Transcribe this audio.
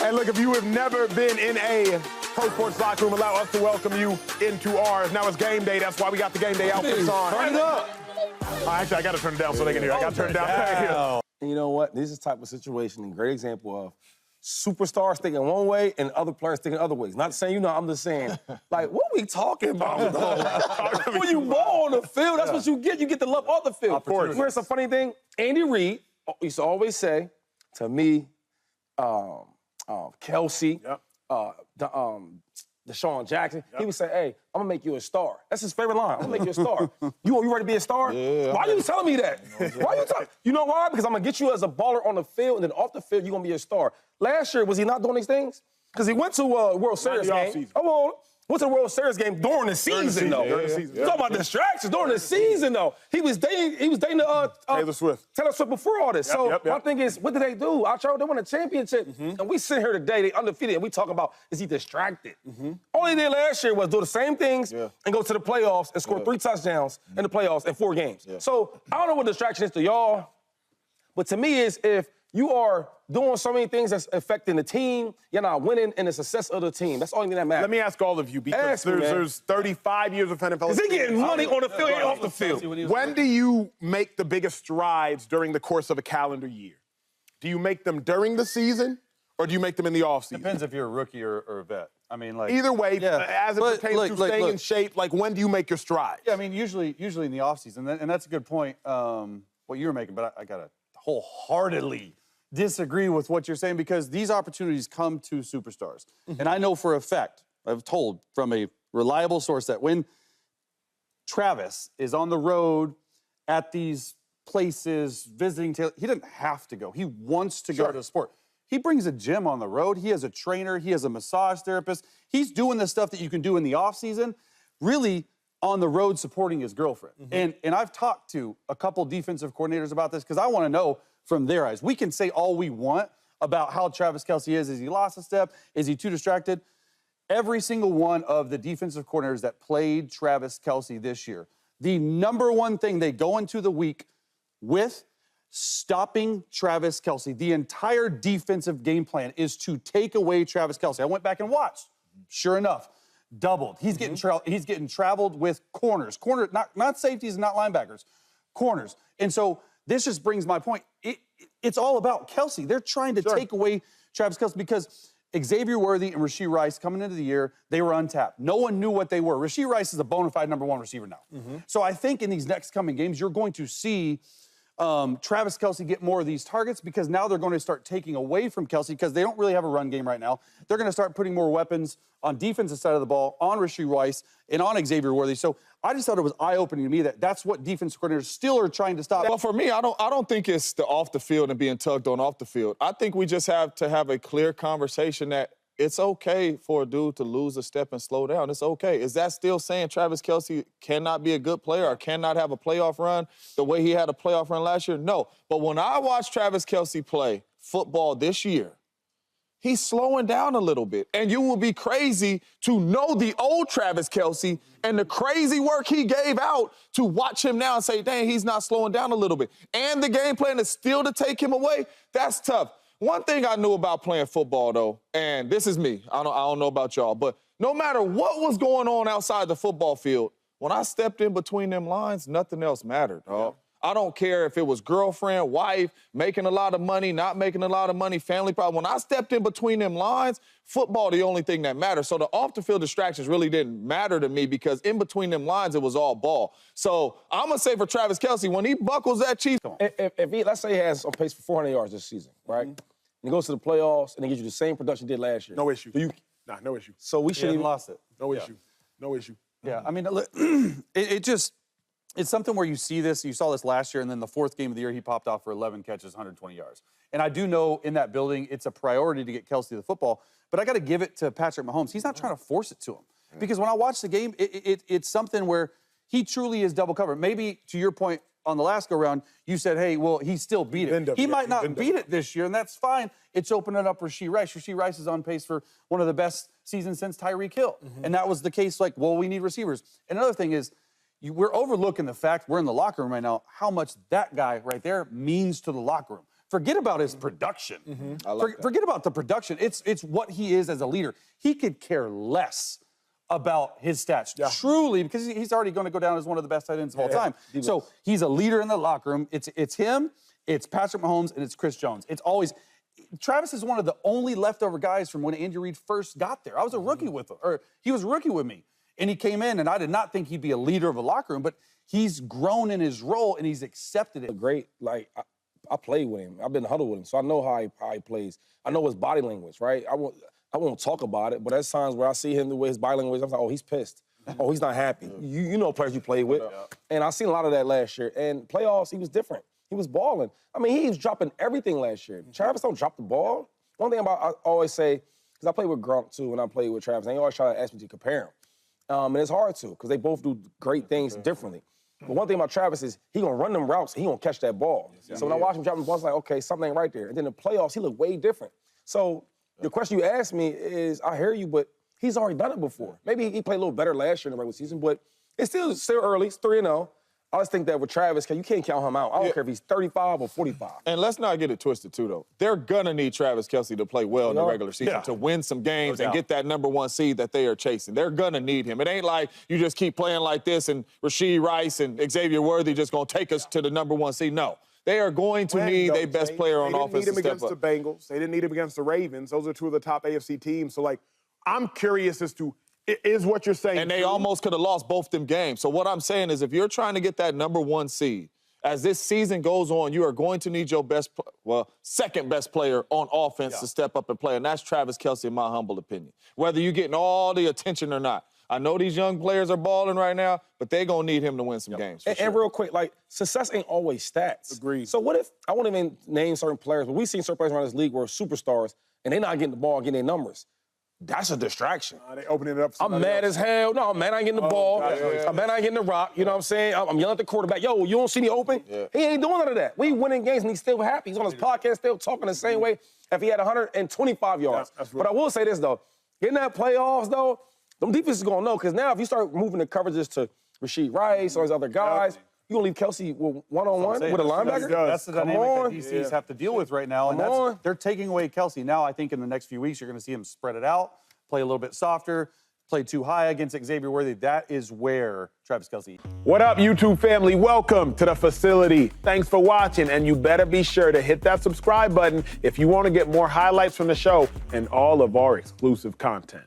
Hey, look, if you have never been in a pro sports locker room, allow us to welcome you into ours. Now it's game day. That's why we got the game day outfits on. Turn it up. Actually, I got to turn it down so they can hear. I got to turn it down. And you know what? This is the type of situation, a great example of superstars thinking one way and other players thinking other ways. Not saying, I'm just saying, like, what are we talking about? When you ball on the field, that's what you get. You get the love off the field. Of course. Here's a funny thing. Andy Reid used to always say to me, Kelce, Deshaun Jackson, he would say, hey, I'm gonna make you a star. That's his favorite line. I'm gonna make you a star. You ready to be a star? Yeah. Why are you telling me that? Why are you telling? You know why? Because I'm gonna get you as a baller on the field, and then off the field, you're gonna be a star. Last year, was he not doing these things? Because he went to a World Series game. Went to the World Series game during the season, though. During the season. Talking about distractions during the season, though. He was dating Taylor Swift. Taylor Swift before all this. My thing is, what did they do? They won a championship. And we sit here today, they undefeated, and we talk about, is he distracted? All he did last year was do the same things and go to the playoffs and score 3 touchdowns in the playoffs in 4 games. So I don't know what distraction is to y'all, but to me is if you are doing so many things that's affecting the team, you're not winning in the success of the team. That's the only thing that matters. Let me ask all of you, because there's 35 years of NFL experience. Is he getting money on the field and off the field? When do you make the biggest strides during the course of a calendar year? Do you make them during the season, or do you make them in the offseason? Depends if you're a rookie or a vet. I mean, like... Either way, as it pertains to staying in shape, like, when do you make your strides? Yeah, I mean, usually in the offseason, and that's a good point, what you were making, but I got to wholeheartedly disagree with what you're saying, because these opportunities come to superstars. And I know for a fact, I've told from a reliable source, that when Travis is on the road at these places visiting Taylor, he doesn't have to go. He wants to go to the sport. He brings a gym on the road. He has a trainer. He has a massage therapist. He's doing the stuff that you can do in the off season, really on the road supporting his girlfriend. And I've talked to a couple defensive coordinators about this, because I want to know from their eyes. We can say all we want about how Travis Kelce is. Is he lost a step? Is he too distracted? Every single one of the defensive coordinators that played Travis Kelce this year, the number one thing they go into the week with, stopping Travis Kelce. The entire defensive game plan is to take away Travis Kelce. I went back and watched. Sure enough, doubled. He's getting traveled with corners. Not safeties, not linebackers. Corners. And so this just brings my point. It's all about Kelce. They're trying to take away Travis Kelce, because Xavier Worthy and Rashee Rice coming into the year, they were untapped. No one knew what they were. Rashee Rice is a bona fide #1 receiver now. So I think in these next coming games, you're going to see Travis Kelce get more of these targets, because now they're going to start taking away from Kelce, because they don't really have a run game right now. They're going to start putting more weapons on defensive side of the ball, on Rashee Rice and on Xavier Worthy. So I just thought it was eye-opening to me that that's what defensive coordinators still are trying to stop. Well, for me, I don't think it's the off the field and being tugged on off the field. I think we just have to have a clear conversation that it's okay for a dude to lose a step and slow down. It's okay. Is that still saying Travis Kelce cannot be a good player or cannot have a playoff run the way he had a playoff run last year? No. But when I watch Travis Kelce play football this year, he's slowing down a little bit. And you will be crazy to know the old Travis Kelce and the crazy work he gave out to watch him now and say, dang, he's not slowing down a little bit. And the game plan is still to take him away. That's tough. One thing I knew about playing football, though, and this is me, I don't know about y'all, but no matter what was going on outside the football field, when I stepped in between them lines, nothing else mattered, dog. I don't care if it was girlfriend, wife, making a lot of money, not making a lot of money, family problem. When I stepped in between them lines, football the only thing that mattered. So the off-the-field distractions really didn't matter to me, because in between them lines, it was all ball. So I'm going to say for Travis Kelce, when he buckles that Chiefs... If he, let's say he has on pace for 400 yards this season, right? And he goes to the playoffs and he gives you the same production he did last year. No issue. No issue. So we shouldn't even... lost it. No issue. No issue. Yeah, I mean, it's something where you see this. You saw this last year, and then the 4th game of the year, he popped off for 11 catches, 120 yards. And I do know in that building, it's a priority to get Kelce the football, but I got to give it to Patrick Mahomes. He's not trying to force it to him. Because when I watch the game, it's something where he truly is double covered. Maybe, to your point, on the last go-round, you said, hey, well, he still beat it. He might not beat it this year, and that's fine. It's opening up Rashee Rice. Rashee Rice is on pace for one of the best seasons since Tyreek Hill. And that was the case, like, well, we need receivers. And another thing is, we're overlooking the fact, we're in the locker room right now, how much that guy right there means to the locker room. Forget about his production. Forget about the production. It's what he is as a leader. He could care less about his stats, truly, because he's already going to go down as one of the best tight ends of all time. So he's a leader in the locker room. It's him, it's Patrick Mahomes, and it's Chris Jones. It's always Travis is one of the only leftover guys from when Andy Reid first got there. I was a rookie with him, or he was a rookie with me, and he came in, and I did not think he'd be a leader of a locker room, but he's grown in his role and he's accepted it. Great, like I played with him. I've been in the huddle with him, so I know how he plays. I know his body language, right? I won't talk about it, but there's times where I see him the way his body language, I'm like, oh, he's pissed. Oh, he's not happy. You know players you played with. And I seen a lot of that last year. And playoffs, he was different. He was balling. I mean, he was dropping everything last year. Travis don't drop the ball. One thing I always say, because I played with Grunt too, and I played with Travis, and they always try to ask me to compare them. And it's hard to, because they both do great things differently. But one thing about Travis is he gonna run them routes, he gonna catch that ball. So when I watch him dropping the ball, it's like, okay, something ain't right there. And then in the playoffs, he look way different. So the question you asked me is, I hear you, but he's already done it before. Maybe he played a little better last year in the regular season, but it's still early. It's 3-0. I just think that with Travis, you can't count him out. I don't care if he's 35 or 45. And let's not get it twisted, too, though. They're going to need Travis Kelce to play well in the regular season to win some games and get that #1 seed that they are chasing. They're going to need him. It ain't like you just keep playing like this and Rashee Rice and Xavier Worthy just going to take us to the #1 seed. No. They are going to need their best player on offense to step up. They didn't need him against the Bengals. They didn't need him against the Ravens. Those are two of the top AFC teams. So, I'm curious as to, is what you're saying and they almost could have lost both them games. So what I'm saying is if you're trying to get that #1 seed, as this season goes on, you are going to need your second best player on offense to step up and play, and that's Travis Kelce, in my humble opinion. Whether you're getting all the attention or not. I know these young players are balling right now, but they're going to need him to win some games. And real quick, success ain't always stats. Agreed. So what if, I won't even name certain players, but we've seen certain players around this league where superstars, and they're not getting the ball and getting their numbers. That's a distraction. They opening it up. I'm mad as hell. No, I'm mad I ain't getting the ball. I'm mad I ain't getting the rock. You know what I'm saying? I'm yelling at the quarterback, yo, you don't see me open? He ain't doing none of that. We winning games and he's still happy. He's on his podcast still talking the same way if he had 125 yards. But I will say this, though. Getting that playoffs, though, them defenses going to know, because now if you start moving the coverages to Rashee Rice or those other guys, you're going to leave Kelce one-on-one with a linebacker? That's the dynamic that DCs have to deal with right now. And they're taking away Kelce. Now I think in the next few weeks you're going to see him spread it out, play a little bit softer, play too high against Xavier Worthy. That is where Travis Kelce. What up, YouTube family? Welcome to the facility. Thanks for watching, and you better be sure to hit that subscribe button if you want to get more highlights from the show and all of our exclusive content.